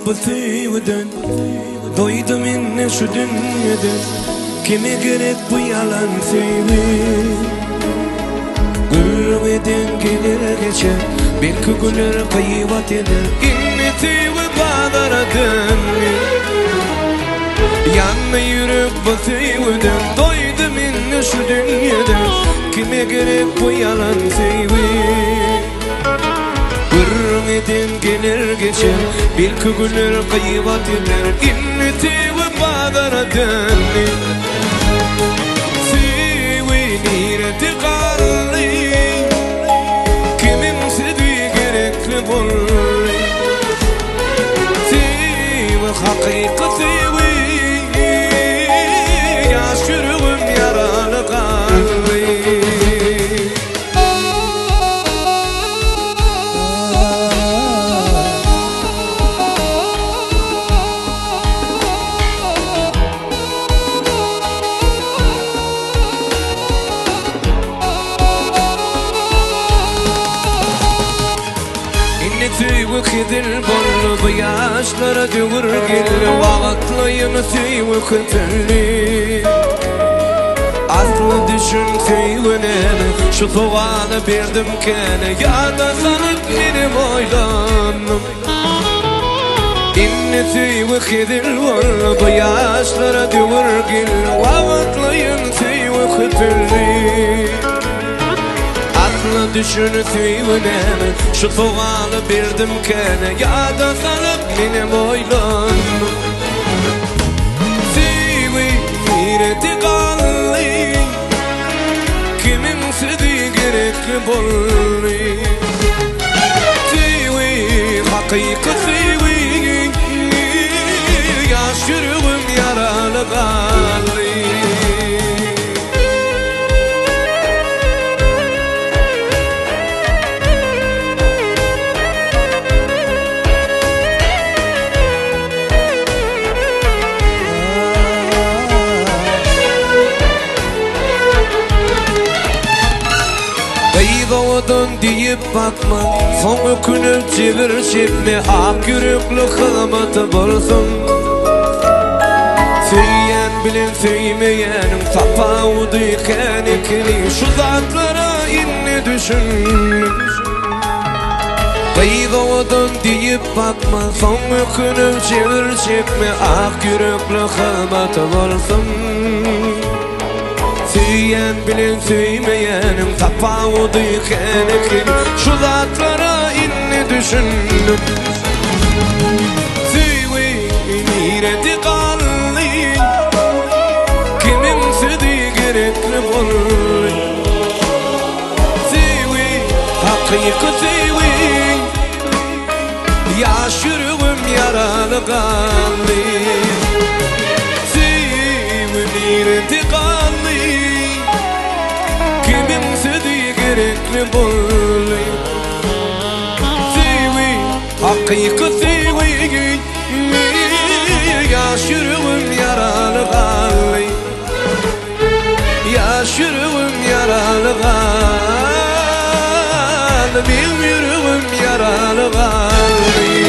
Rabbi ودن Doydum inne şu dünyadan Kime gerek bu yalan sevim Gülmeden gelir geçer Belki güler kıyvat eder İnneti ve bağdaradın Yanma yürek batıyıdan Doydum inne şu dünyadan Kime gerek bu yalan sevim Gülmeden gelir geçer Belki güler kıyvat eder İnneti ve bağdaradın Sevinirdi kalli Kimin sevdiği gerekli bolli Sevi hakikati Yaşırığım yaralı kalli Tüyü kıdır bollu bu yaşlara dövür gilli Vaatlayını tüyü kıtırlı Aslı düşün tüyünemi Şu tuğanı birdim kene Ya da sanıp benim oylanım İnni tüyü kıdır bollu bu yaşlara dövür gilli Vaatlayını tüyü kıtırlı Aslı düşünü tüyünemi Şu tuğanı birdim kene Ya da sanıp benim oylanım Sevinirdi kalli Kimin sevdiği gerekli bolli Sevi hakikat sevi Yaşırığım yaralı kalli Doğdun deyip bakma Son ökünüp çevir çepme Ak yürekli kılmatı bolsun Söyleyen bilen söylemeyenin Tapavdu iken ikili Şu zatlara inni düşün Doğdun deyip bakma Son ökünüp çevir çepme Ak yürekli kılmatı bolsun Söyleyen bilen söylemeyenim Tapavdu iken ikili Şu zatlara inni düşündüm Sevinirdi kalli Kimin sevdiği gerekli bolli Sevi hakikat sevi Yaşırığım yaralı kalli Sevinirdi kalli Kimin sevdiği gerekli bolli Sevi hakikat sevi Yaşırığım yaralı kalli Yaşırığım yaralı kalli Benim yüreğim yaralı kalli